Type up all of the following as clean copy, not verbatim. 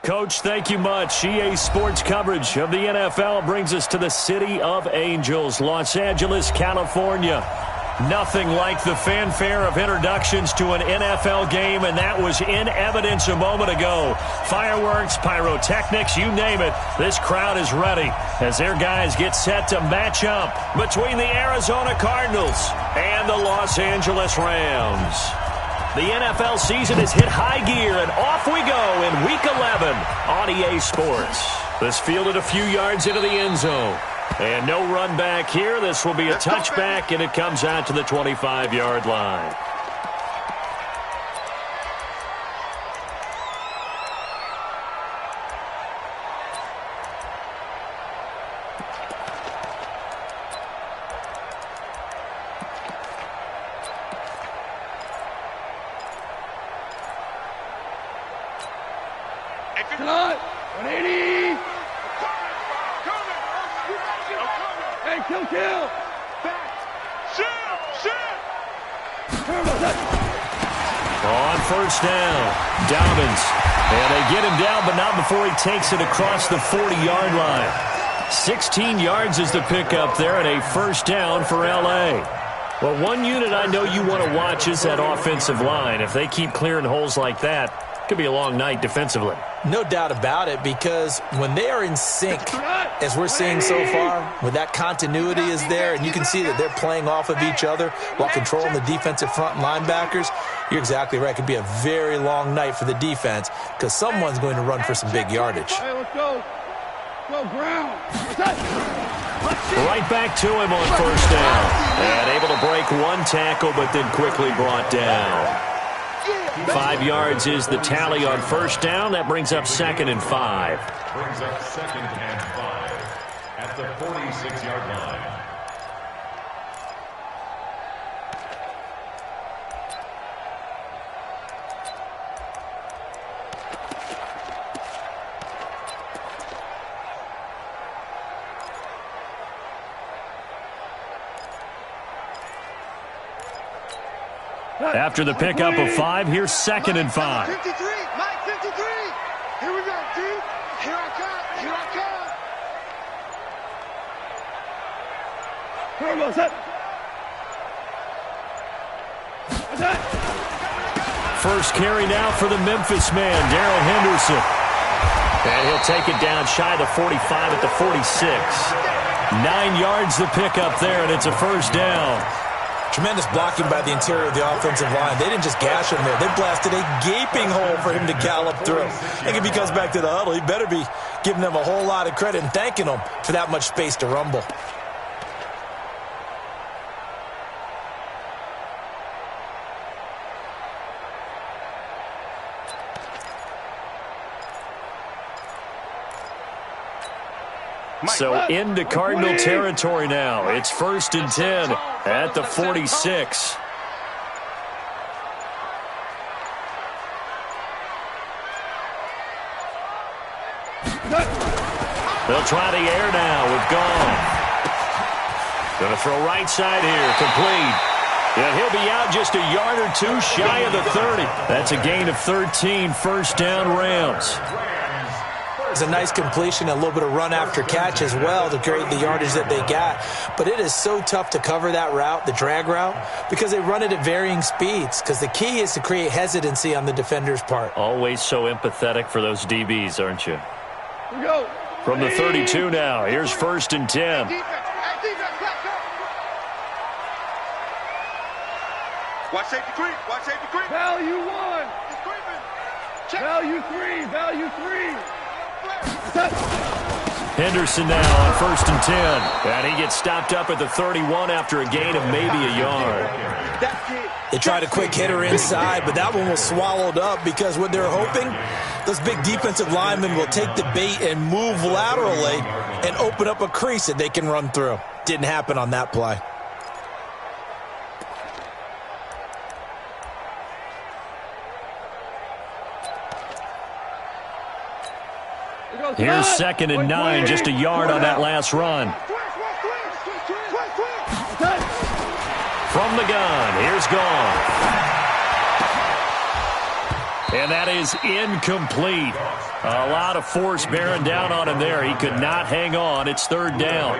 Coach, thank you much. EA Sports coverage of the NFL brings us to the City of Angels, Los Angeles, California. Nothing like the fanfare of introductions to an NFL game, and that was in evidence a moment ago. Fireworks, pyrotechnics, you name it. This crowd is ready as their guys get set to match up between the Arizona Cardinals and the Los Angeles Rams. The NFL season has hit high gear, and off we go in Week 11 on EA Sports. This fielded a few yards into the end zone. And no run back here. This will be a touchback, and it comes out to the 25-yard line. Cut! 180! Hey, kill! Back! Shoot! On first down, Dobbins. And they get him down, but not before he takes it across the 40-yard line. 16 yards is the pickup there, and a first down for L.A. Well, one unit I know you want to watch is that offensive line. If they keep clearing holes like that, it could be a long night defensively. No doubt about it, because when they are in sync, as we're seeing so far, when that continuity is there and you can see that they're playing off of each other while controlling the defensive front linebackers, you're exactly right. It could be a very long night for the defense because someone's going to run for some big yardage. Hey, let's go. Go, ground. Right back to him on first down. And able to break one tackle, but then quickly brought down. 5 yards is the tally on first down. That brings up 2nd and 5. Brings up 2nd and 5 at the 46-yard line. After the pickup of 5, here's 2nd and 5. 53, Mike 53. Here we go, dude. Here I come. First carry now for the Memphis man, Darrell Henderson. And he'll take it down shy of the 45 at the 46. 9 yards the pickup there, and it's a first down. Tremendous blocking by the interior of the offensive line. They didn't just gash him there. They blasted a gaping hole for him to gallop through. I think if he comes back to the huddle, he better be giving them a whole lot of credit and thanking them for that much space to rumble. So into Cardinal territory now. It's 1st and 10 at the 46. They'll try the air now with Goff. Going to throw right side here, complete. And he'll be out just a yard or two shy of the 30. That's a gain of 13, first down Rams. It's a nice completion, a little bit of run after catch as well to create the yardage that they got. But it is so tough to cover that route, the drag route, because they run it at varying speeds. Because the key is to create hesitancy on the defender's part. Always so empathetic for those DBs, aren't you? Here we go. From the 32 now, here's 1st and 10. Watch safety creep. Value 1. Value 3. Value 3. Henderson now on 1st and 10. And he gets stopped up at the 31 after a gain of maybe a yard. They tried a quick hitter inside, but that one was swallowed up because what they're hoping, those big defensive linemen will take the bait and move laterally and open up a crease that they can run through. Didn't happen on that play. Here's 2nd and 9, just a yard on that last run. From the gun, here's Goff. And that is incomplete. A lot of force bearing down on him there. He could not hang on. It's third down.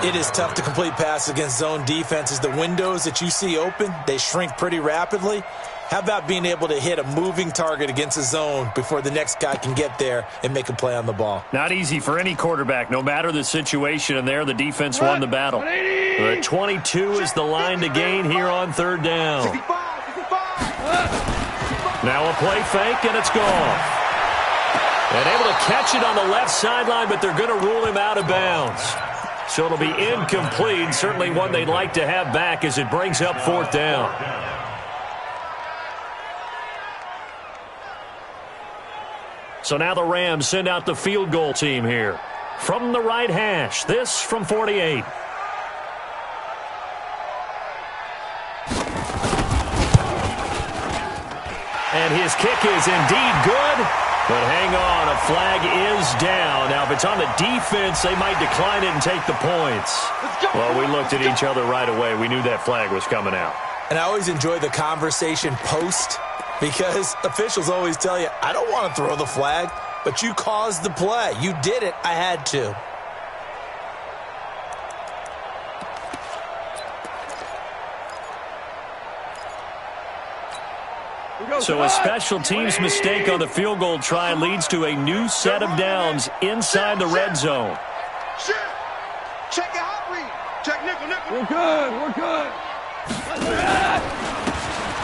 It is tough to complete passes against zone defenses. The windows that you see open, they shrink pretty rapidly. How about being able to hit a moving target against a zone before the next guy can get there and make a play on the ball? Not easy for any quarterback, no matter the situation. And there, the defense won the battle. 22 is the line to gain here on third down. Now a play fake, and it's gone. And able to catch it on the left sideline, but they're going to rule him out of bounds. So it'll be incomplete. Certainly one they'd like to have back as it brings up fourth down. So now the Rams send out the field goal team here. From the right hash, this from 48. And his kick is indeed good. But hang on, a flag is down. Now, if it's on the defense, they might decline it and take the points. Well, we looked at each other right away. We knew that flag was coming out. And I always enjoy the conversation post, because officials always tell you, I don't want to throw the flag, but you caused the play. You did it. I had to. So a special teams mistake on the field goal try leads to a new set of downs inside the red zone. Check your hot read. Check nickel. We're good.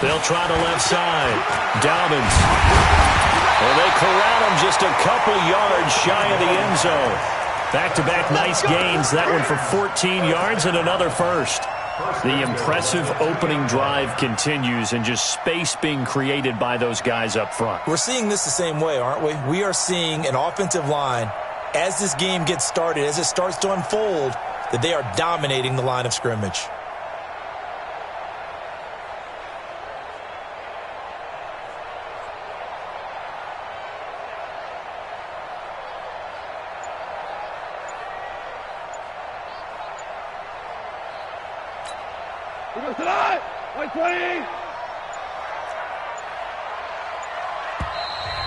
They'll try the left side. Dobbins. Well, they corral him just a couple yards shy of the end zone. Back-to-back nice gains. That one for 14 yards and another first. The impressive opening drive continues, and just space being created by those guys up front. We're seeing this the same way, aren't we? We are seeing an offensive line, as this game gets started, as it starts to unfold, that they are dominating the line of scrimmage.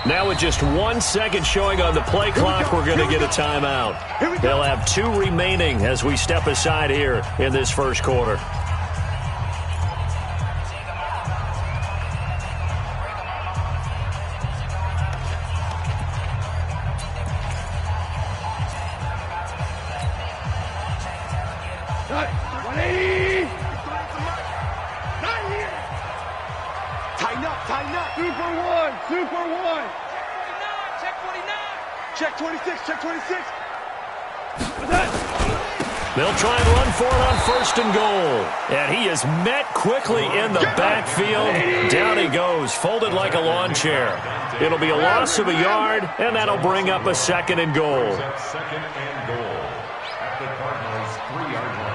Now with just 1 second showing on the play clock, we're going to get a timeout. They'll have 2 remaining as we step aside here in this first quarter. Tighten up. Super one. Check 26. They'll try and run for it on first and goal. And he is met quickly in the backfield. Down he goes, folded like a lawn chair. It'll be a loss of a yard, and that'll bring up a second and goal. Second and goal at the Cardinals' 3-yard line.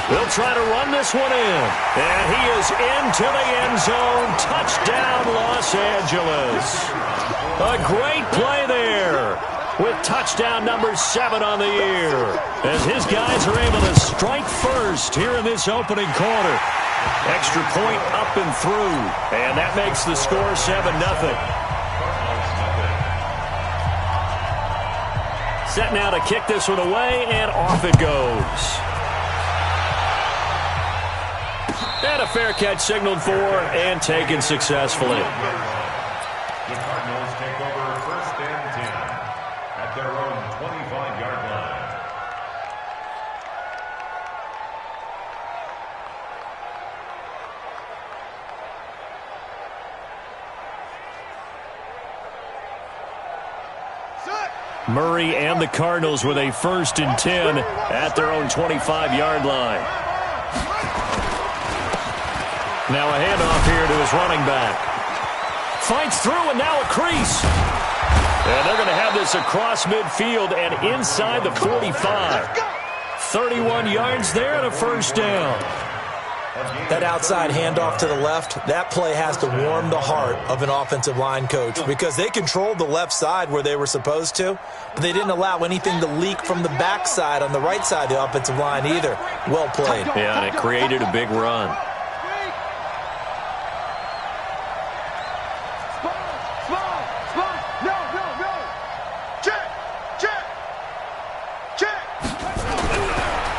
They'll try to run this one in. And he is into the end zone. Touchdown, Los Angeles. A great play there with touchdown number 7 on the year, as his guys are able to strike first here in this opening quarter. Extra point up and through, and that makes the score 7-0. Set now to kick this one away, and off it goes. And a fair catch signaled for and taken successfully. The Cardinals take over first and 10 at their own 25-yard line. Murray and the Cardinals with a first and 10 at their own 25-yard line. Now a handoff here to his running back. Fights through, and now a crease. And they're going to have this across midfield and inside the 45. 31 yards there and a first down. That outside handoff to the left, that play has to warm the heart of an offensive line coach, because they controlled the left side where they were supposed to, but they didn't allow anything to leak from the backside on the right side of the offensive line either. Well played. Yeah, and it created a big run.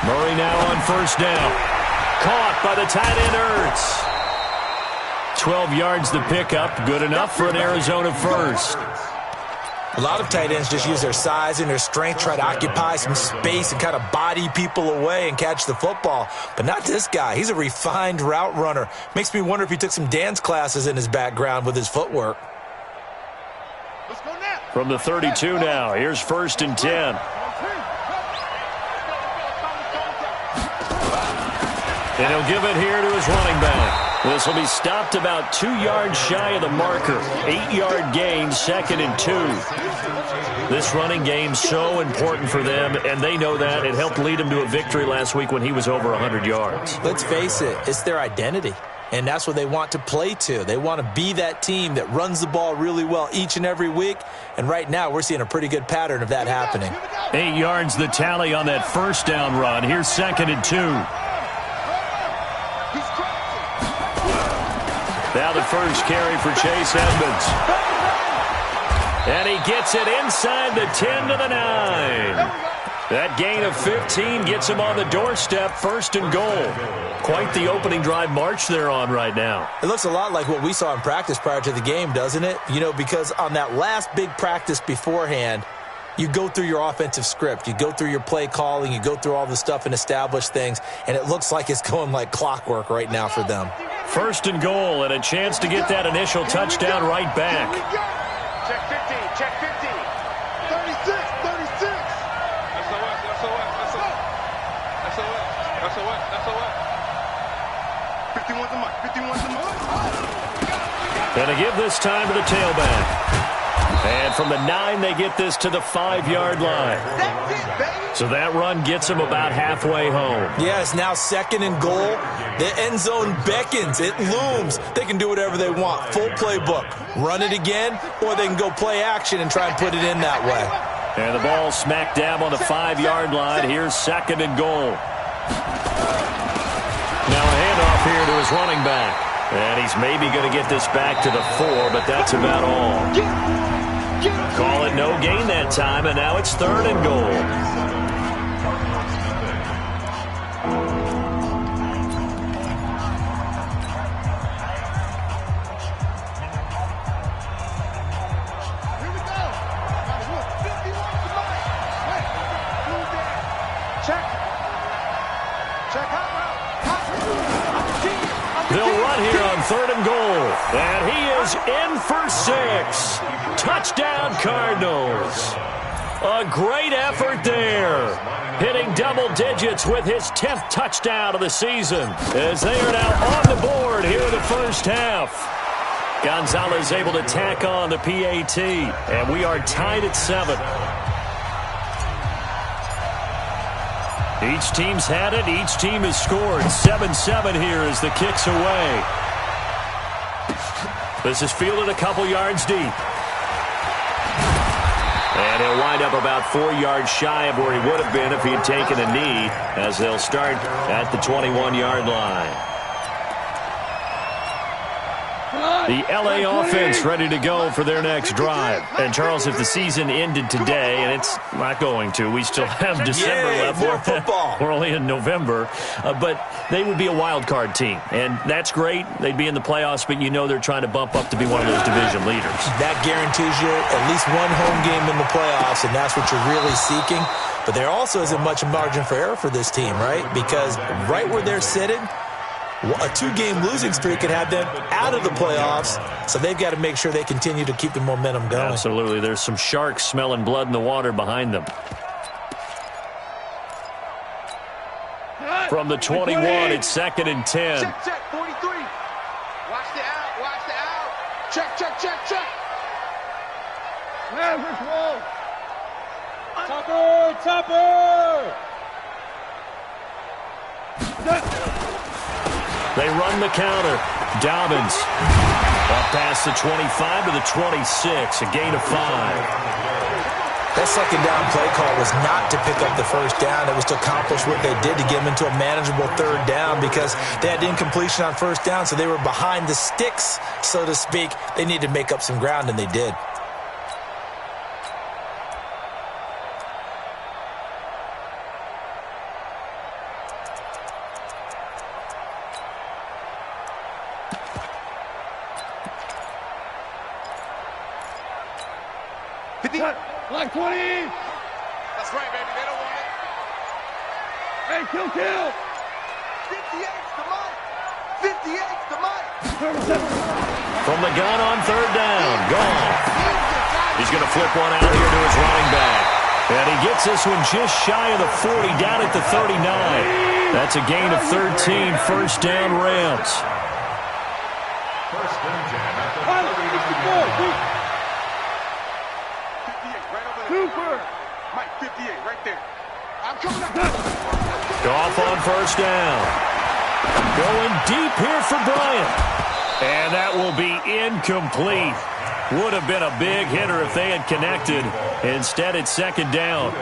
Murray now on first down. Caught by the tight end Ertz. 12 yards the pickup. Good enough for an Arizona first. A lot of tight ends just use their size and their strength, try to occupy some space and kind of body people away and catch the football. But not this guy. He's a refined route runner. Makes me wonder if he took some dance classes in his background with his footwork. From the 32 now, here's 1st and 10. And he'll give it here to his running back. This will be stopped about 2 yards shy of the marker. 8-yard gain, 2nd and 2. This running game so important for them, and they know that. It helped lead them to a victory last week when he was over 100 yards. Let's face it, it's their identity. And that's what they want to play to. They want to be that team that runs the ball really well each and every week. And right now, we're seeing a pretty good pattern of that happening. 8 yards the tally on that first down run. Here's 2nd and 2. Now the first carry for Chase Edmonds. And he gets it inside the 10 to the 9. That gain of 15 gets him on the doorstep, 1st and goal. Quite the opening drive march they're on right now. It looks a lot like what we saw in practice prior to the game, doesn't it? You know, because on that last big practice beforehand, you go through your offensive script. You go through your play calling. You go through all the stuff and establish things. And it looks like it's going like clockwork right now for them. 1st and goal and a chance to get that initial touchdown right back. Check 15, check 15. 36, 36. That's a what? 51's the mark, 51's the mark. And to give this time to the tailback. And from the 9, they get this to the 5-yard line. That's it, baby. So that run gets them about halfway home. Yeah, it's now 2nd and goal. The end zone beckons. It looms. They can do whatever they want. Full playbook. Run it again, or they can go play action and try and put it in that way. And the ball smack dab on the 5-yard line. Here's 2nd and goal. Now a handoff here to his running back. And he's maybe going to get this back to the 4, but that's about all. Call it no gain that time, and now it's 3rd and goal. They'll run here on 3rd and goal. And he is in for 6. Touchdown, Cardinals. A great effort there. Hitting double digits with his 10th touchdown of the season. As they are now on the board here in the first half. Gonzalez able to tack on the PAT. And we are tied at 7. Each team's had it. Each team has scored. 7-7 here as the kick's away. This is fielded a couple yards deep. And he'll wind up about 4 yards shy of where he would have been if he had taken a knee, as they'll start at the 21-yard line. The L.A. offense ready to go for their next drive. And, Charles, if the season ended today, and it's not going to, we still have December left. More football. We're only in November. But they would be a wild card team. And that's great. They'd be in the playoffs, but you know they're trying to bump up to be one of those division leaders. That guarantees you at least one home game in the playoffs, and that's what you're really seeking. But there also isn't much margin for error for this team, right? Because right where they're sitting, a 2-game losing streak could have them out of the playoffs, so they've got to make sure they continue to keep the momentum going. Absolutely. There's some sharks smelling blood in the water behind them. From the 21, it's 2nd and 10. Check, check, 43. Watch the out, watch the out. Check, check, check, check. Mavericks wall. Topper, topper. They run the counter. Dobbins up past the 25 to the 26, a gain of 5. That second down play call was not to pick up the first down. It was to accomplish what they did to get them into a manageable third down because they had incompletion on first down, so they were behind the sticks, so to speak. They needed to make up some ground, and they did. Like 20. That's right, baby. They don't want it. Hey, kill. 58's the mic. 58's the mic. From the gun on third down. Gone. He's going to flip one out here to his running back. And he gets this one just shy of the 40, down at the 39. That's a gain of 13, first down Rams. First and 10 at the 39. Super. Mike, 58, right there. I'm coming up. Off on first down. Going deep here for Bryant. And that will be incomplete. Would have been a big hitter if they had connected. Instead, it's second down.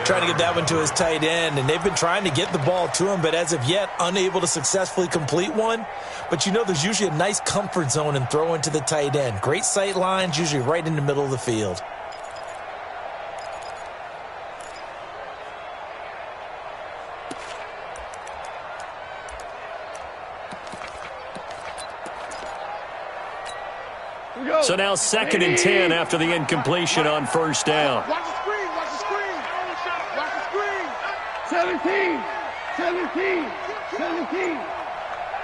Trying to get that one to his tight end, and they've been trying to get the ball to him, but as of yet, unable to successfully complete one. But you know there's usually a nice comfort zone in throwing to the tight end. Great sight lines, usually right in the middle of the field. So now second and 10 after the incompletion on first down. Watch the screen. Watch the screen. Watch the screen. 17.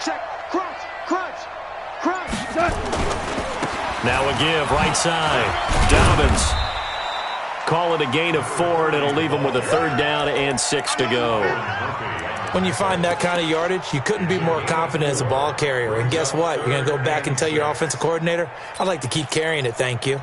Check. Crunch. Now a give, right side. Dobbins. Call it a gain of 4, and it'll leave them with a third down and 6 to go. When you find that kind of yardage, you couldn't be more confident as a ball carrier. And guess what? You're going to go back and tell your offensive coordinator, I'd like to keep carrying it, thank you.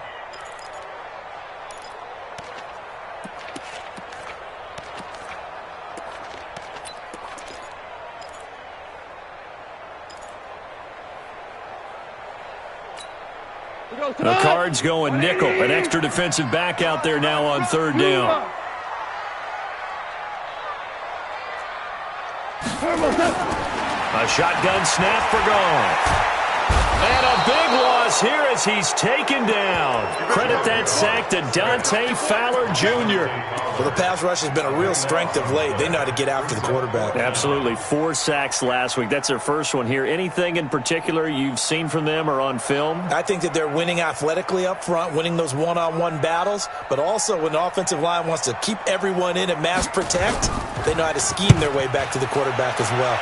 The Cards going nickel. An extra defensive back out there now on third down. A shotgun snap for Goff. And a big loss here as he's taken down. Credit that sack to Dante Fowler Jr. Well, the pass rush has been a real strength of late. They know how to get after the quarterback. Absolutely. 4 sacks last week. That's their first one here. Anything in particular you've seen from them or on film? I think that they're winning athletically up front, winning those one-on-one battles, but also when the offensive line wants to keep everyone in and mass protect, they know how to scheme their way back to the quarterback as well.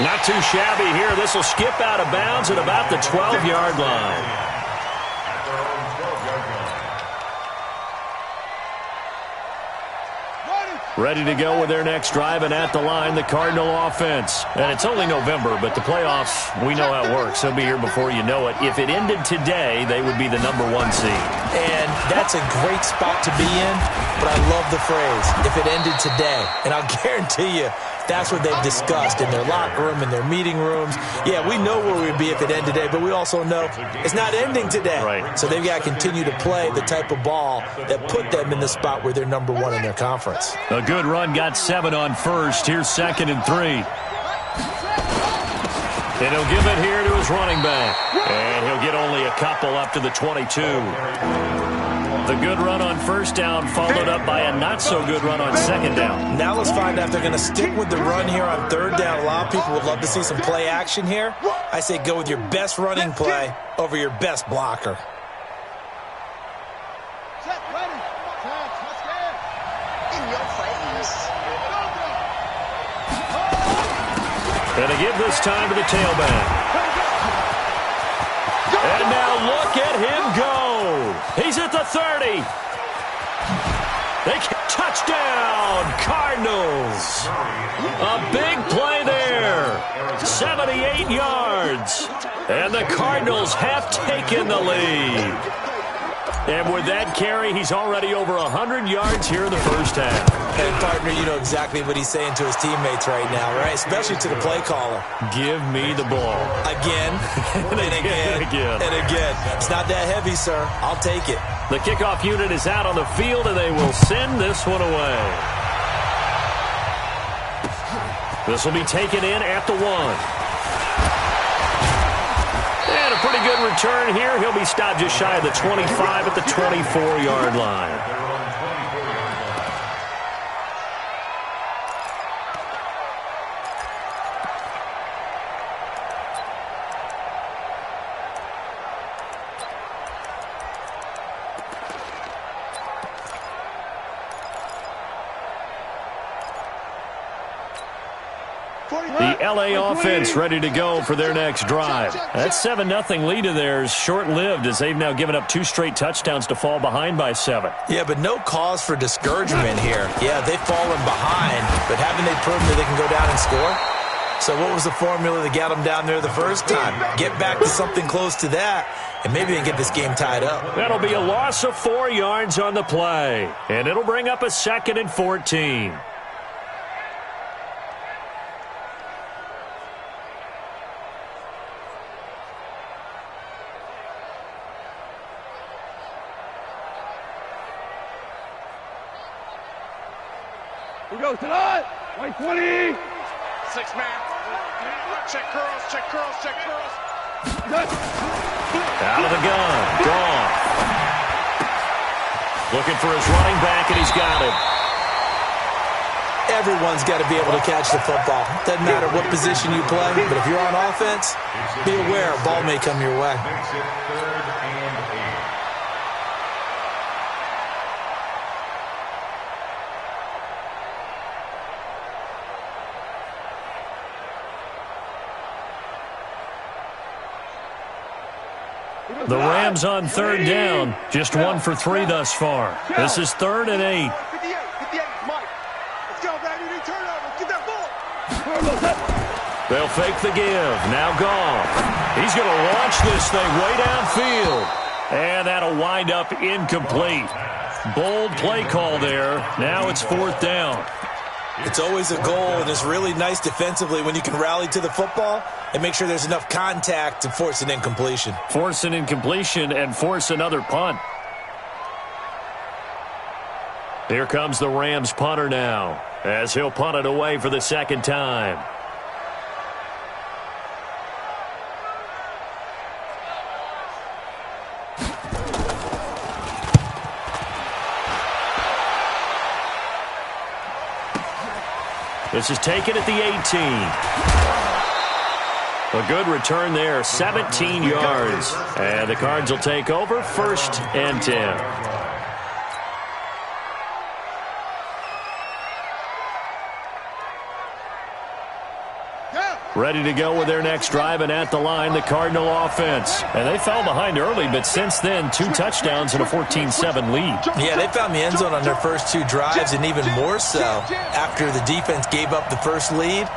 Not too shabby here. This will skip out of bounds at about the 12-yard line. Ready to go with their next drive, and at the line, the Cardinal offense. And it's only November, but the playoffs, we know how it works. They'll be here before you know it. If it ended today, they would be the number 1 seed. And that's a great spot to be in, but I love the phrase, if it ended today. And I'll guarantee you, that's what they've discussed in their locker room, in their meeting rooms. Yeah, we know where we'd be if it ended today, but we also know it's not ending today. Right. So they've got to continue to play the type of ball that put them in the spot where they're number 1 in their conference. A good run, got 7 on first. Here's second and 3. And he'll give it here to his running back. And he'll get only a couple up to the 22. The good run on first down followed up by a not-so-good run on second down. Now let's find out if they're going to stick with the run here on third down. A lot of people would love to see some play action here. I say go with your best running play over your best blocker. Set, ready. Touchdown. In your face. And to give this time to the tailback. And now look at him go. He's at the 30. Touchdown, Cardinals. A big play there. 78 yards. And the Cardinals have taken the lead. And with that carry, he's already over 100 yards here in the first half. And, partner, you know exactly what he's saying to his teammates right now, right? Especially to the play caller. Give me the ball. Again, and again, and again. It's not that heavy, sir. I'll take it. The kickoff unit is out on the field, and they will send this one away. This will be taken in at the 1. And a pretty good return here. He'll be stopped just shy of the 25 at the 24-yard line. The LA offense ready to go for their next drive. That 7-0 lead of theirs short-lived as they've now given up 2 straight touchdowns to fall behind by 7. Yeah, but no cause for discouragement here. Yeah, they've fallen behind, but haven't they proven that they can go down and score? So what was the formula that got them down there the first time? Get back to something close to that, and maybe they can get this game tied up. That'll be a loss of 4 yards on the play, and it'll bring up a 2nd and 14. Here goes tonight. White 20. 6 man. Check curls, check curls, check curls. Out of the gun. Gone. Looking for his running back, and he's got him. Everyone's got to be able to catch the football. Doesn't matter what position you play, but if you're on offense, be aware a ball may come your way. Makes it 3rd and 8. The Rams on 3rd down. Just 1 for 3 thus far. This is 3rd and 8. 58, Mike. Let's go, baby. We turn over. Get that ball. They'll fake the give. Now gone. He's going to launch this thing way downfield. And that'll wind up incomplete. Bold play call there. Now it's 4th down. It's always a goal, and it's really nice defensively when you can rally to the football and make sure there's enough contact to force an incompletion. Force an incompletion and force another punt. Here comes the Rams punter now, as he'll punt it away for the 2nd time. This is taken at the 18. A good return there, 17 yards. And the Cards will take over, 1st and 10. Ready to go with their next drive, and at the line, the Cardinal offense. And they fell behind early, but since then, 2 touchdowns and a 14-7 lead. Yeah, they found the end zone on their first 2 drives, and even more so after the defense gave up the first lead.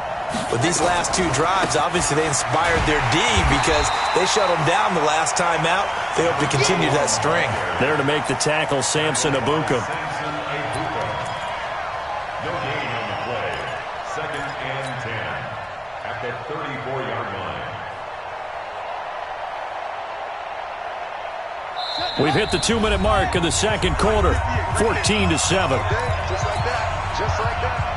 With these last 2 drives, obviously they inspired their D because they shut them down the last time out. They hope to continue that string. There to make the tackle, Samson Abuka. No gain on the play. 2nd and 10 at the 34-yard line. We've hit the 2-minute mark of the 2nd quarter, 14-7. Just like that. Just like that.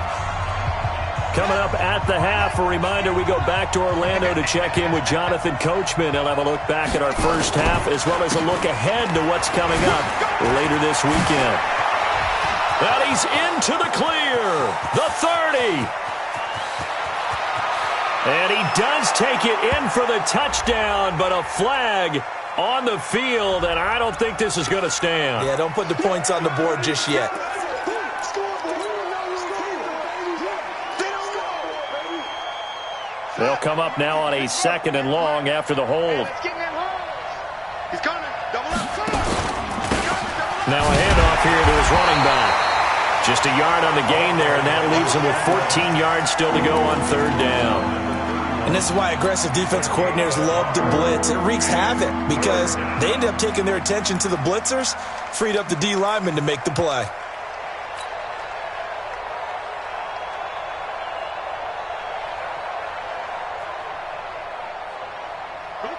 Coming up at the half, a reminder, we go back to Orlando to check in with Jonathan Coachman. He'll have a look back at our first half as well as a look ahead to what's coming up later this weekend. And he's into the clear, the 30. And he does take it in for the touchdown, but a flag on the field, and I don't think this is going to stand. Yeah, don't put the points on the board just yet. They'll come up now on a 2nd and long after the hold. He's coming. Double up. Now a handoff here to his running back. Just a yard on the gain there, and that leaves him with 14 yards still to go on 3rd down. And And this is why aggressive defensive coordinators love to blitz. It wreaks havoc because they end up taking their attention to the blitzers, freed up the D lineman to make the play.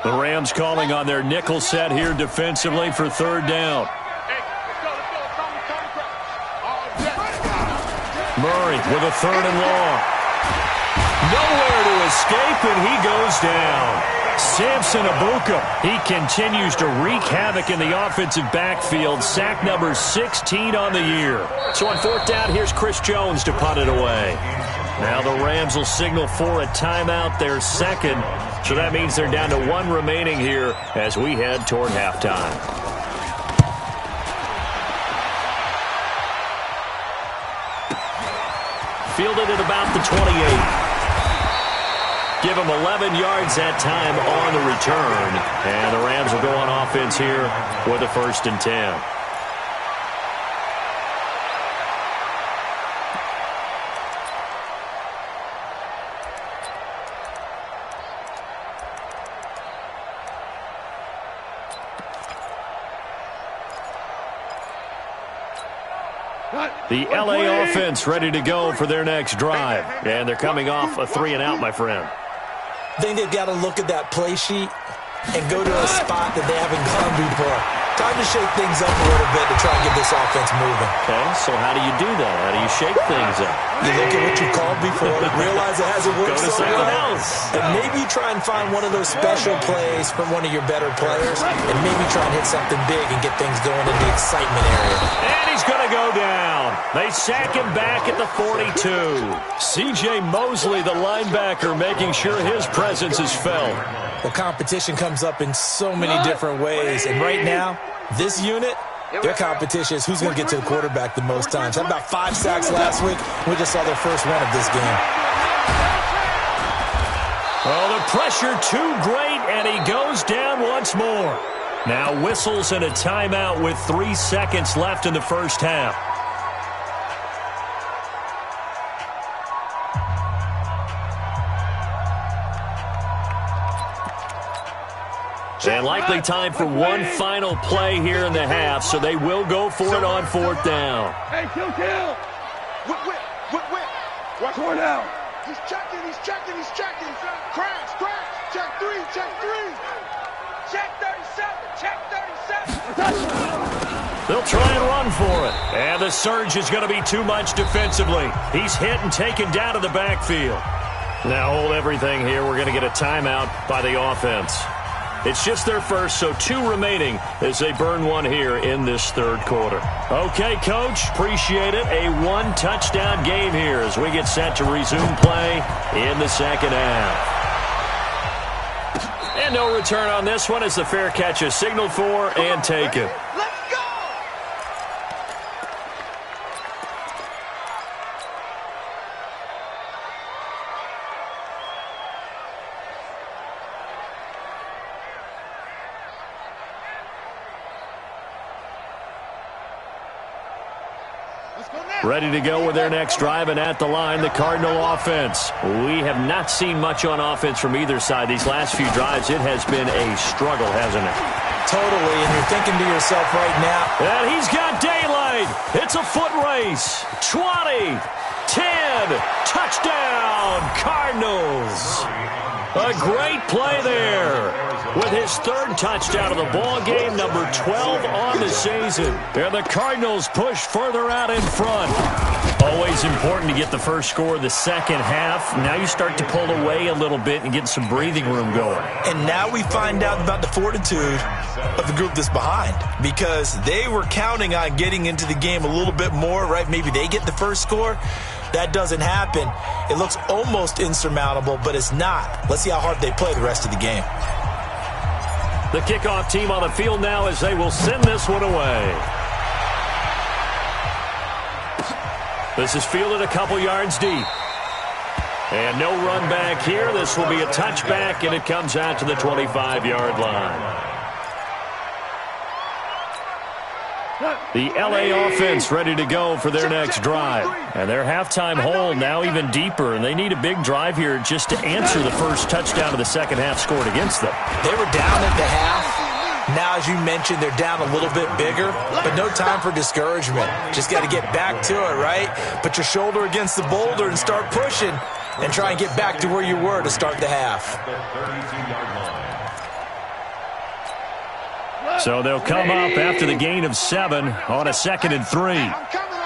The Rams calling on their nickel set here defensively for third down. Murray with a third and long. Nowhere to escape, and he goes down. Samson Abuka, he continues to wreak havoc in the offensive backfield. Sack number 16 on the year. So on fourth down, here's Chris Jones to punt it away. Now the Rams will signal for a timeout, their second. So that means they're down to one remaining here as we head toward halftime. Fielded at about the 28. Give him 11 yards that time on the return. And the Rams will go on offense here with a 1st and 10. The LA offense ready to go for their next drive. And they're coming off a 3-and-out, my friend. I think they've got to look at that play sheet and go to a spot that they haven't gone before. Time to shake things up a little bit to try and get this offense moving. Okay, so how do you do that? How do you shake things up? You look at what you called before, realize it hasn't worked so well, and maybe try and find one of those special plays from one of your better players, and maybe try and hit something big and get things going in the excitement area. And he's going to go down. They sack him back at the 42. C.J. Mosley, the linebacker, making sure his presence is felt. Well, competition comes up in so many different ways, and right now, this unit, their competition is who's going to get to the quarterback the most times. Had about 5 sacks last week. We just saw their first one of this game. Oh, the pressure too great, and he goes down once more. Now whistles and a timeout with 3 seconds left in the first half. And likely time for one final play here in the half, so they will go for it on 4th down. Hey, kill. Whip. Watch 4 down. He's checking. Crash. Check 3. Check 37. They'll try and run for it. And the surge is going to be too much defensively. He's hit and taken down to the backfield. Now hold everything here. We're going to get a timeout by the offense. It's just their first, so 2 remaining as they burn one here in this third quarter. Okay, Coach, appreciate it. A 1-touchdown game here as we get set to resume play in the second half. And no return on this one as the fair catch is signaled for and taken. Let's go. Ready to go with their next drive, and at the line, the Cardinal offense. We have not seen much on offense from either side. These last few drives, it has been a struggle, hasn't it? Totally, and you're thinking to yourself right now. And he's got daylight. It's a foot race. 20, 10, touchdown, Cardinals. A great play there with his 3rd touchdown of the ball game, number 12 on the season. And the Cardinals push further out in front. Always important to get the first score of the second half. Now you start to pull away a little bit and get some breathing room going. And now we find out about the fortitude of the group that's behind, because they were counting on getting into the game a little bit more, right? Maybe they get the first score. That doesn't happen. It looks almost insurmountable, but it's not. Let's see how hard they play the rest of the game. The kickoff team on the field now as they will send this one away. This is fielded a couple yards deep. And no run back here. This will be a touchback, and it comes out to the 25-yard line. The LA offense ready to go for their next drive. And their halftime hole now even deeper, and they need a big drive here just to answer the first touchdown of the second half scored against them. They were down at the half. Now, as you mentioned, they're down a little bit bigger, but no time for discouragement. Just got to get back to it, right? Put your shoulder against the boulder and start pushing and try and get back to where you were to start the half. So they'll come up after the gain of 7 on a 2nd and 3. I'm coming.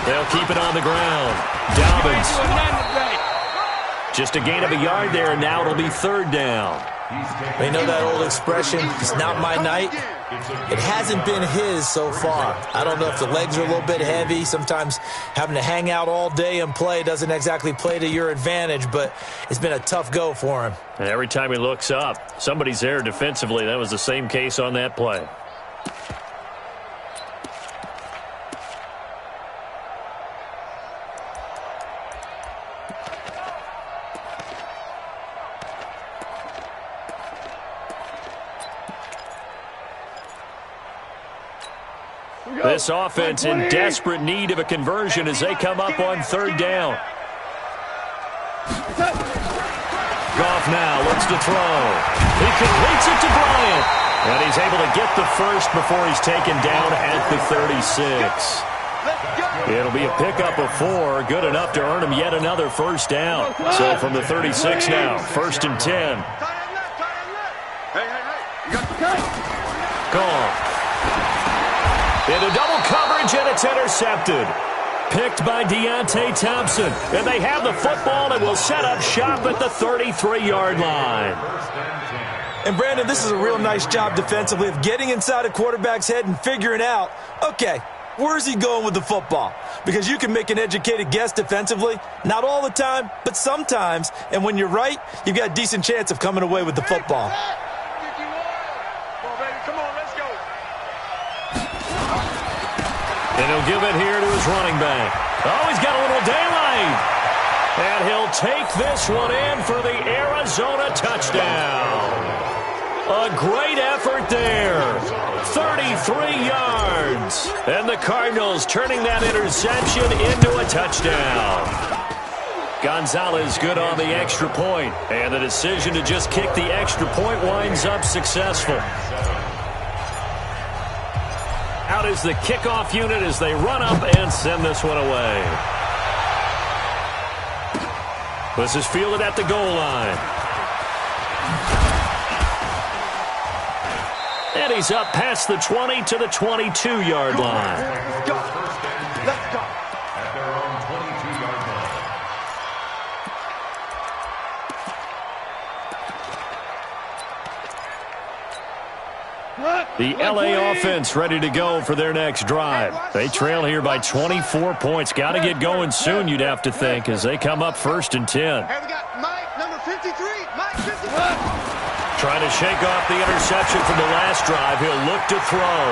They'll keep it on the ground. Dobbins. Just a gain of a yard there, and now it'll be 3rd down. They know that old expression, it's not my night. It hasn't been his so far. I don't know if the legs are a little bit heavy. Sometimes having to hang out all day and play doesn't exactly play to your advantage, but it's been a tough go for him. And every time he looks up, somebody's there defensively. That was the same case on that play. This offense in desperate need of a conversion as they come up on 3rd down. Goff now looks to throw. He completes it to Bryant. And he's able to get the first before he's taken down at the 36. It'll be a pickup of 4, good enough to earn him yet another first down. So from the 36 now, 1st and 10. Goff. Into double coverage, and it's intercepted. Picked by Deontay Thompson. And they have the football and will set up shop at the 33-yard line. And, Brandon, this is a real nice job defensively of getting inside a quarterback's head and figuring out, okay, where's he going with the football? Because you can make an educated guess defensively. Not all the time, but sometimes. And when you're right, you've got a decent chance of coming away with the football. And he'll give it here to his running back. Oh, he's got a little daylight. And he'll take this one in for the Arizona touchdown. A great effort there. 33 yards. And the Cardinals turning that interception into a touchdown. Gonzalez good on the extra point. And the decision to just kick the extra point winds up successful. Out is the kickoff unit as they run up and send this one away. This is fielded at the goal line. And he's up past the 20 to the 22-yard line. Let's go. At their own 22-yard line. The LA offense ready to go for their next drive. They trail here by 24 points. Got to get going soon, you'd have to think, as they come up 1st and 10. Hey, we got Mike, number 53. Mike, 53. Trying to shake off the interception from the last drive. He'll look to throw.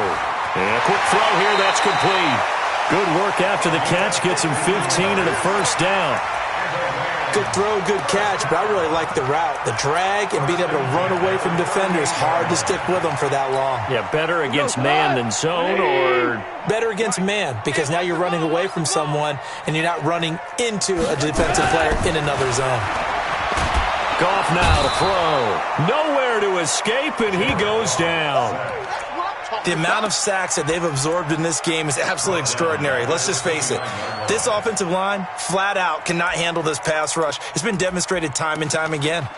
And a quick throw here, that's complete. Good work after the catch. Gets him 15 and a first down. Good throw, good catch, but I really like the route. The drag and being able to run away from defenders, hard to stick with them for that long. Yeah, better against man than zone, or better against man, because now you're running away from someone and you're not running into a defensive player in another zone. Goff now to throw. Nowhere to escape, and he goes down. The amount of sacks that they've absorbed in this game is absolutely extraordinary. Let's just face it. This offensive line, flat out, cannot handle this pass rush. It's been demonstrated time and time again.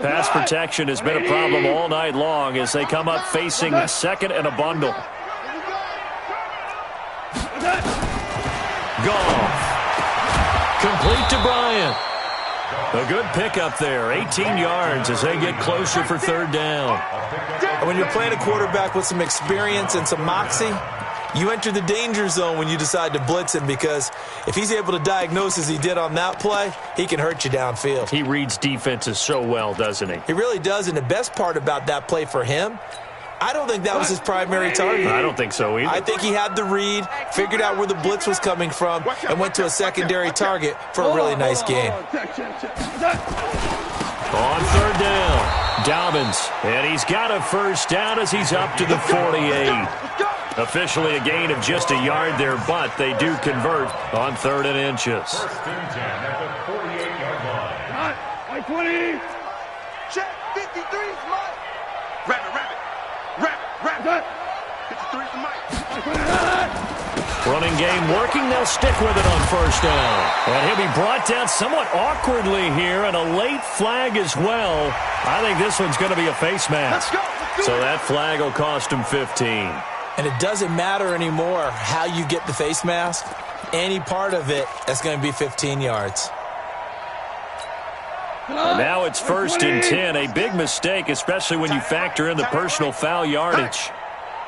Pass protection has been a problem all night long as they come up facing a 2nd and a bundle. Goff. Complete to Bryant. A good pickup there, 18 yards as they get closer for 3rd down. When you're playing a quarterback with some experience and some moxie, you enter the danger zone when you decide to blitz him, because if he's able to diagnose as he did on that play, he can hurt you downfield. He reads defenses so well, doesn't he? He really does, and the best part about that play for him, I don't think that was his primary target. I don't think so either. I think he had the read, figured out where the blitz was coming from, and went to a secondary target for a really nice game. On third down, Dobbins. And he's got a first down as he's up to the 48. Officially a gain of just a yard there, but they do convert on 3rd and inches. First and 10 at the 48-yard line. White 20. Check. 53's Mike. Rabbit. 53's Mike. Running game working. They'll stick with it on first down. And he'll be brought down somewhat awkwardly here, and a late flag as well. I think this one's going to be a face mask. So that flag will cost him 15. And it doesn't matter anymore how you get the face mask. Any part of it, that's going to be 15 yards. Now it's 1st and 10. A big mistake, especially when you factor in the personal foul yardage.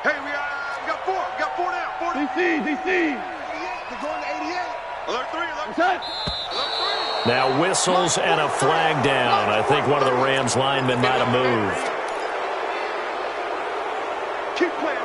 Hey, we got 4. We got 4 down. 4 down. DC. They're going to 88. Alert 3. Alert 3. Now whistles and a flag down. I think one of the Rams linemen might have moved. Keep playing.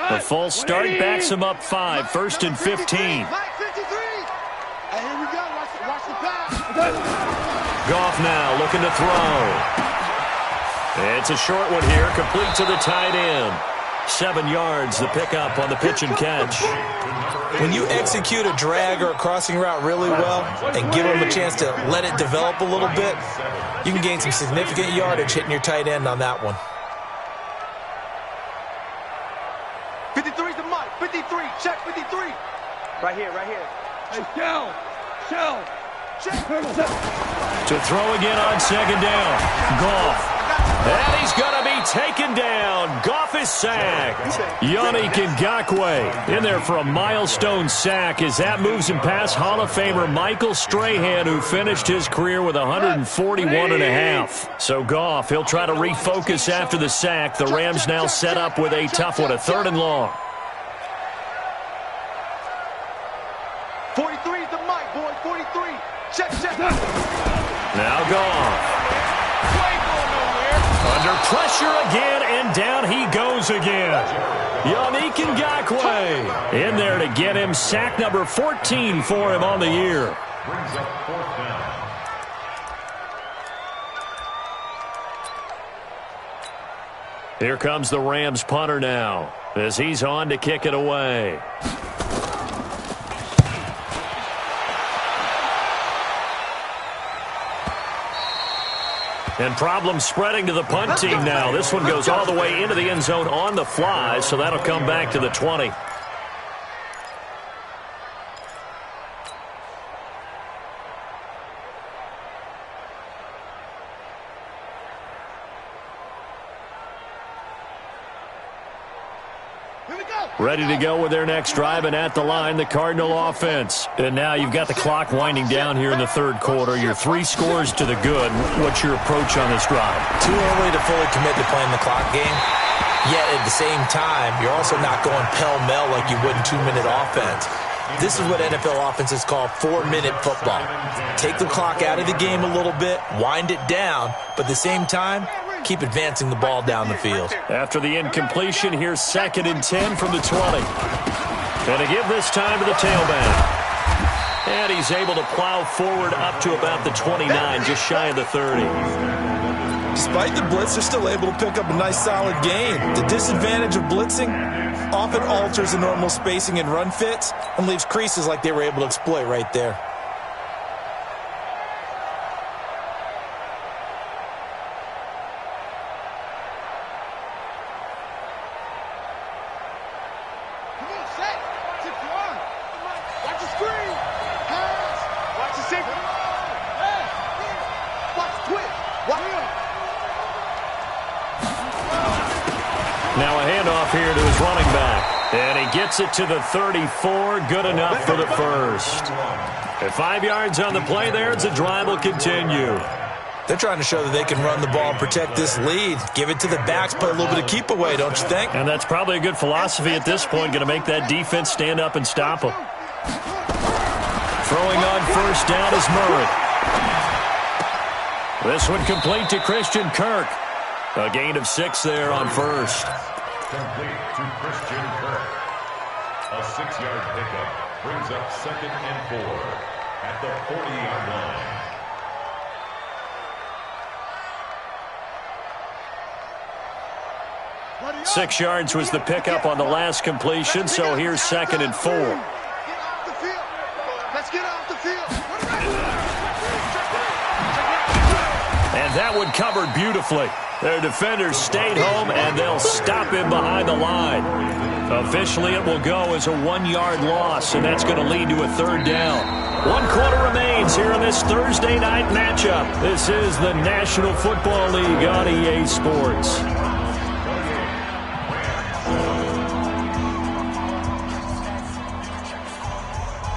The false start backs him up 5. 1st and 15. Mike, 53. Hey, here we go. Watch the pass. Goff now looking to throw. It's a short one here, complete to the tight end. 7 yards, the pickup on the pitch and catch. When you execute a drag or a crossing route really well and give them a chance to let it develop a little bit, you can gain some significant yardage hitting your tight end on that one. 53's the Mike. 53. Check 53. Right here. Hey, shell. Check. To throw again on 2nd down. Goff. And he's going to be taken down. Goff is sacked. Yannick Ngakoue in there for a milestone sack as that moves him past Hall of Famer Michael Strahan, who finished his career with 141.5. So Goff, he'll try to refocus after the sack. The Rams now set up with a tough one, a 3rd and long. 43 is the Mike, boy. 43. Check. Now Goff. Under pressure again, and down he goes again. Yannick Ngakoue in there to get him sack number 14 for him on the year. Brings up 4th down. Here comes the Rams punter now as he's on to kick it away. And problems spreading to the punt team now. This one goes all the way into the end zone on the fly, so that'll come back to the 20. Ready to go with their next drive, and at the line, the Cardinal offense. And now you've got the clock winding down here in the 3rd quarter. You're 3 scores to the good. What's your approach on this drive? Too early to fully commit to playing the clock game. Yet at the same time, you're also not going pell-mell like you would in 2-minute offense. This is what NFL offenses call 4-minute football. Take the clock out of the game a little bit, wind it down, but at the same time, keep advancing the ball down the field. After the incompletion, here's 2nd and 10 from the 20. And to give this time to the tailback. And he's able to plow forward up to about the 29, just shy of the 30. Despite the blitz, they're still able to pick up a nice solid gain. The disadvantage of blitzing often alters the normal spacing and run fits and leaves creases like they were able to exploit right there. Now a handoff here to his running back. And he gets it to the 34. Good enough for the first. At 5 yards on the play there, the drive will continue. They're trying to show that they can run the ball and protect this lead. Give it to the backs, play a little bit of keep away, don't you think? And that's probably a good philosophy at this point, going to make that defense stand up and stop them. Throwing on first down is Murray. This one complete to Christian Kirk. A gain of 6 there on first. Complete to Christian Kirk. A 6-yard pickup brings up 2nd and 4 at the 40-yard line. Six yards was the pickup on the last completion, so here's 2nd and 4. Let's get off the field. And that one covered beautifully. Their defenders stayed home, and they'll stop him behind the line. Officially, it will go as a 1-yard loss, and that's going to lead to a 3rd down. 1 quarter remains here in this Thursday night matchup. This is the National Football League on EA Sports.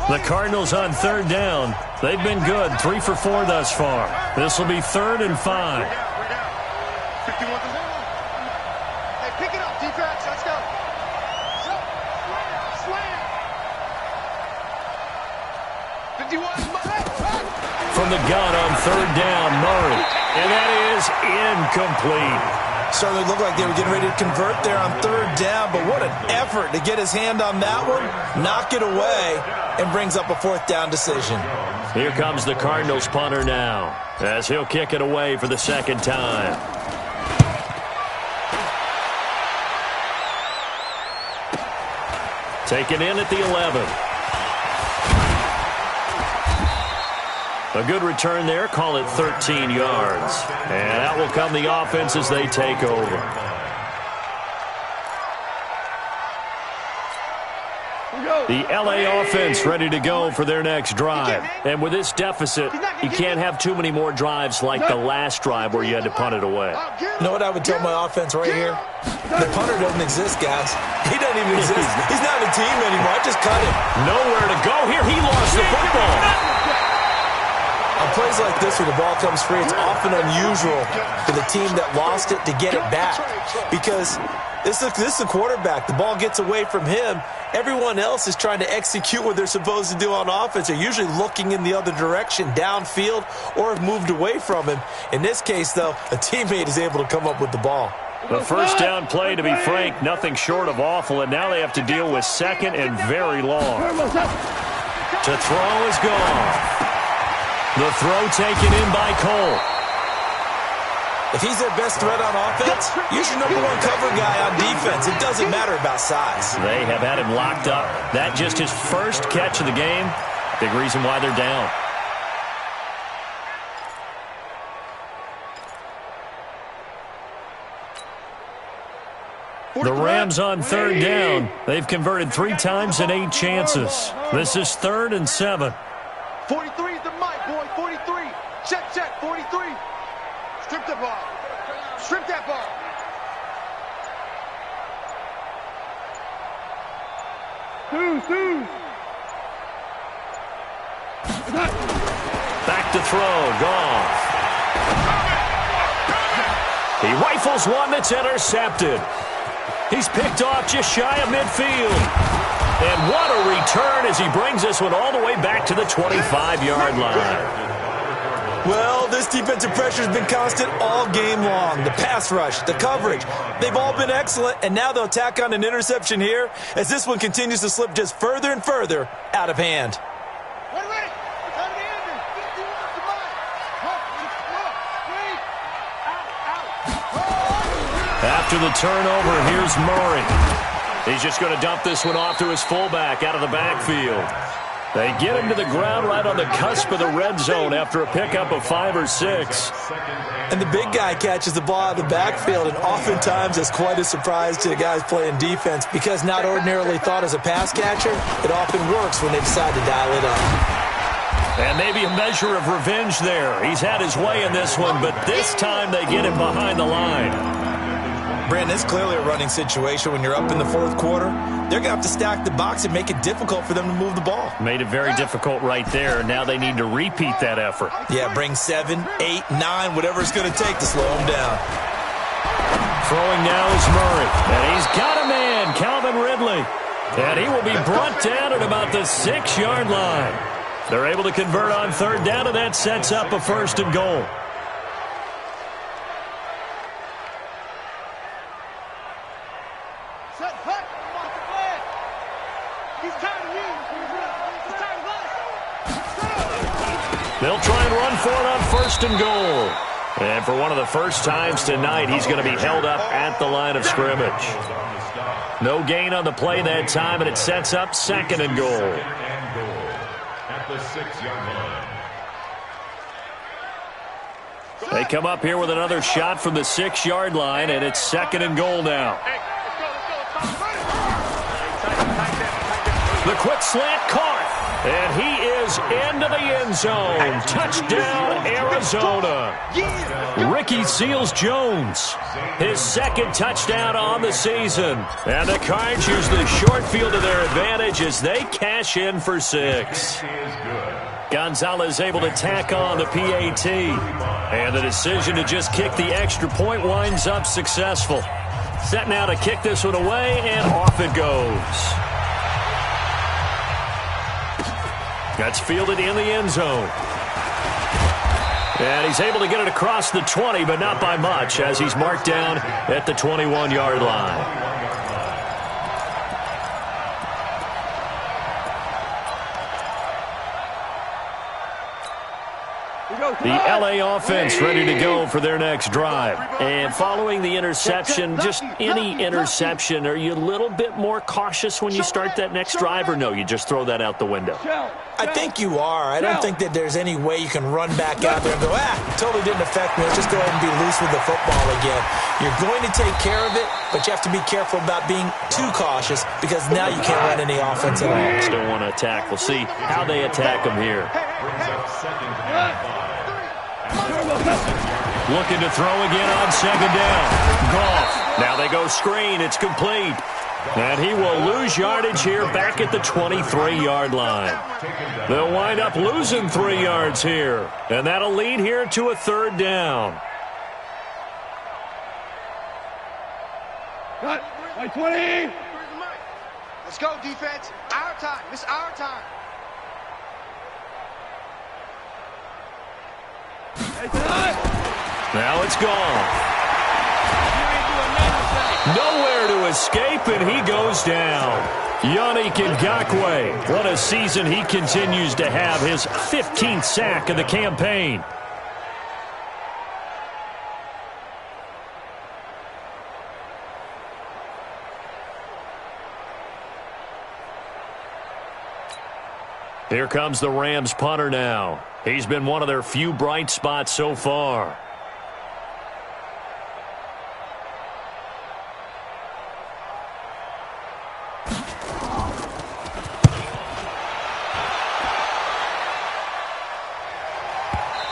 The Cardinals on 3rd down. They've been good, 3 for 4 thus far. This will be 3rd and 5. 51 to 0. Hey, pick it up, defense. Let's go. Slam. 51. From the gun on 3rd down, Murray. And that is incomplete. Certainly looked like they were getting ready to convert there on 3rd down, but what an effort to get his hand on that one, knock it away, and brings up a 4th down decision. Here comes the Cardinals punter now, as he'll kick it away for the 2nd time. Taken in at the 11. A good return there, call it 13 yards. And out will come the offense as they take over. The LA offense ready to go for their next drive. And with this deficit, you can't have too many more drives like the last drive where you had to punt it away. You know what I would tell my offense right here? The punter doesn't exist, guys. He doesn't even exist. He's not a team anymore. I just cut him. Nowhere to go here. He lost the football. On plays like this where the ball comes free, it's often unusual for the team that lost it to get it back. Because this is the quarterback. The ball gets away from him. Everyone else is trying to execute what they're supposed to do on offense. They're usually looking in the other direction, downfield, or have moved away from him. In this case, though, a teammate is able to come up with the ball. The first down play, to be frank, nothing short of awful, and now they have to deal with 2nd and very long. To throw is gone. The throw taken in by Cole. If he's their best threat on offense, use your #1 cover guy on defense. It doesn't matter about size. They have had him locked up. That just his first catch of the game. Big reason why they're down. The Rams on 3rd down. They've converted 3 times in 8 chances. This is 3rd and 7. 43 is the mic, boy. 43. Check, 43. Strip the ball. Strip that ball. Two. Back to throw. Goff. He rifles one that's intercepted. He's picked off just shy of midfield. And what a return as he brings this one all the way back to the 25-yard line. Well, this defensive pressure has been constant all game long. The pass rush, the coverage, they've all been excellent, and now they'll tack on an interception here as this one continues to slip just further and further out of hand. After the turnover, here's Murray. He's just going to dump this one off to his fullback out of the backfield. They get him to the ground right on the cusp of the red zone after a pickup of 5 or 6. And the big guy catches the ball out of the backfield, and oftentimes it's quite a surprise to the guys playing defense because not ordinarily thought as a pass catcher, it often works when they decide to dial it up. And maybe a measure of revenge there. He's had his way in this one, but this time they get him behind the line. Brandon, it's clearly a running situation when you're up in the 4th quarter. They're going to have to stack the box and make it difficult for them to move the ball. Made it very difficult right there. Now they need to repeat that effort. Yeah, bring 7, 8, 9, whatever it's going to take to slow them down. Throwing now is Murray. And he's got a man, Calvin Ridley. And he will be brought down at about the 6-yard line. They're able to convert on 3rd down, and that sets up a 1st and goal. He's tired of you. He's tired of us. They'll try and run for it on 1st and goal. And for one of the first times tonight, he's going to be held up at the line of scrimmage. No gain on the play that time, and it sets up 2nd and goal. At the 6-yard line. They come up here with another shot from the 6-yard line, and it's 2nd and goal now. The quick slant caught, and he is into the end zone. Touchdown, Arizona. Ricky Seals-Jones, his 2nd touchdown on the season. And the Cards use the short field to their advantage as they cash in for 6. Gonzalez able to tack on the PAT. And the decision to just kick the extra point winds up successful. Set now to kick this one away, and off it goes. That's fielded in the end zone. And he's able to get it across the 20, but not by much, as he's marked down at the 21-yard line. The LA offense ready to go for their next drive. And following the interception, just any interception, are you a little bit more cautious when you start that next drive, or no, you just throw that out the window? I think you are. I don't think that there's any way you can run back out there and go, totally didn't affect me. Let's just go ahead and be loose with the football again. You're going to take care of it, but you have to be careful about being too cautious because now you can't run any offense at all. Still want to attack. We'll see how they attack them here. Looking to throw again on 2nd down. Goff. Now they go screen. It's complete. And he will lose yardage here back at the 23-yard line. They'll wind up losing 3 yards here. And that'll lead here to a 3rd down. Cut. By 20. Let's go, defense. Our time. It's our time. Now it's gone. Nowhere to escape, and he goes down. Yannick Ngakoue. What a season he continues to have. His 15th sack of the campaign. Here comes the Rams punter now. He's been one of their few bright spots so far.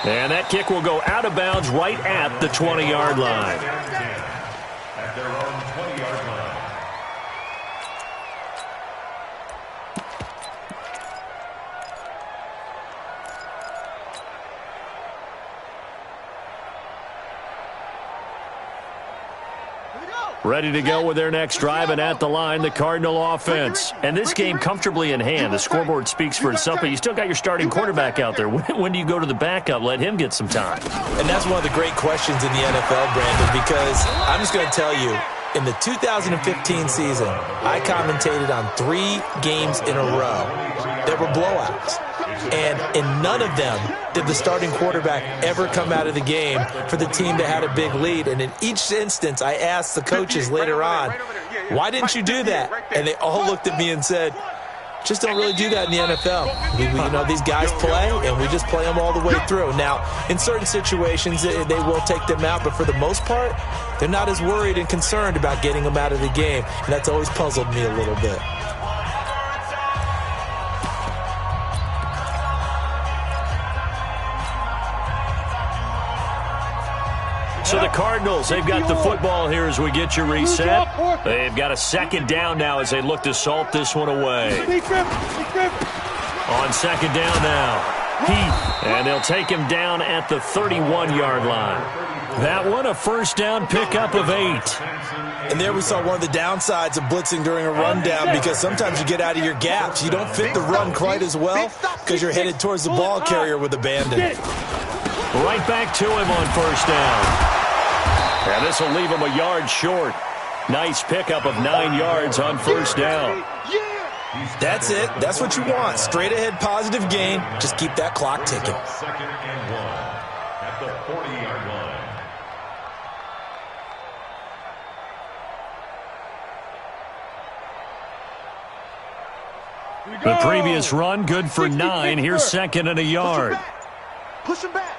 And that kick will go out of bounds right at the 20-yard line. At their own 20-yard line. Ready to go with their next drive, and at the line, the Cardinal offense. And this game comfortably in hand. The scoreboard speaks for itself, but you still got your starting quarterback out there. When do you go to the backup? Let him get some time. And that's one of the great questions in the NFL, Brandon, because I'm just going to tell you, in the 2015 season, I commentated on 3 games in a row that were blowouts. And in none of them did the starting quarterback ever come out of the game for the team that had a big lead. And in each instance, I asked the coaches later on, why didn't you do that? And they all looked at me and said, just don't really do that in the NFL. You know, these guys play, and we just play them all the way through. Now, in certain situations, they will take them out, but for the most part, they're not as worried and concerned about getting them out of the game. And that's always puzzled me a little bit. So the Cardinals, they've got the football here as we get you reset. They've got a 2nd down now as they look to salt this one away. On 2nd down now, Heath, and they'll take him down at the 31-yard line. That one, a 1st down pickup of 8. And there we saw one of the downsides of blitzing during a rundown, because sometimes you get out of your gaps. You don't fit the run quite as well because you're headed towards the ball carrier with abandon. Right back to him on 1st down. And this will leave him a yard short. Nice pickup of 9 yards on 1st down. That's it. That's what you want. Straight ahead positive gain. Just keep that clock ticking. Second and 1 at the 40-yard line. The previous run, good for 9. Here's second and a yard. Push him back.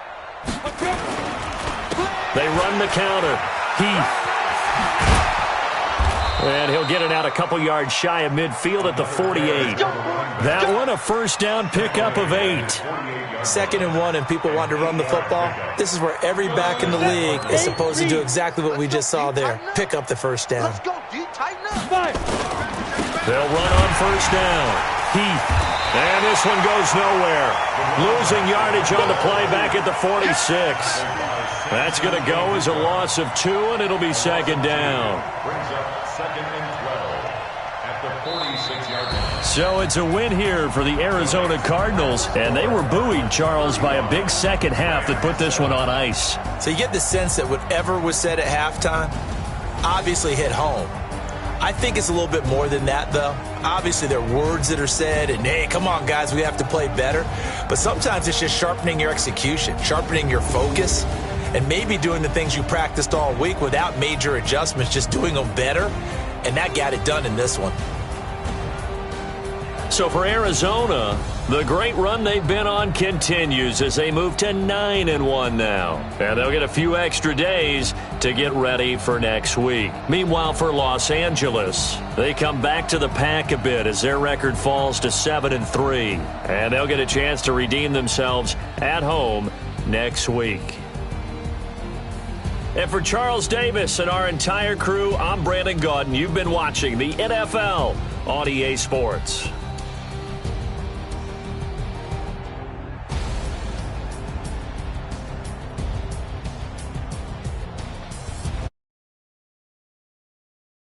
They run the counter. Heath. And he'll get it out a couple yards shy of midfield at the 48. That one, a first down pickup of 8. Second and 1, and people want to run the football. This is where every back in the league is supposed to do exactly what we just saw there. Pick up the first down. Let's go, D. Tighten up. They'll run on first down. Heath. And this one goes nowhere. Losing yardage on the play back at the 46. That's going to go as a loss of 2, and it'll be second down. Brings up second and 12 at the 46-yard line. So it's a win here for the Arizona Cardinals, and they were buoyed, Charles, by a big second half that put this one on ice. So you get the sense that whatever was said at halftime obviously hit home. I think it's a little bit more than that, though. Obviously, there are words that are said, and, hey, come on, guys, we have to play better. But sometimes it's just sharpening your execution, sharpening your focus, and maybe doing the things you practiced all week without major adjustments, just doing them better. And that got it done in this one. So for Arizona, the great run they've been on continues as they move to 9-1 now. And they'll get a few extra days to get ready for next week. Meanwhile, for Los Angeles, they come back to the pack a bit as their record falls to 7-3. And they'll get a chance to redeem themselves at home next week. And for Charles Davis and our entire crew, I'm Brandon Gaudin. You've been watching the NFL on EA Sports.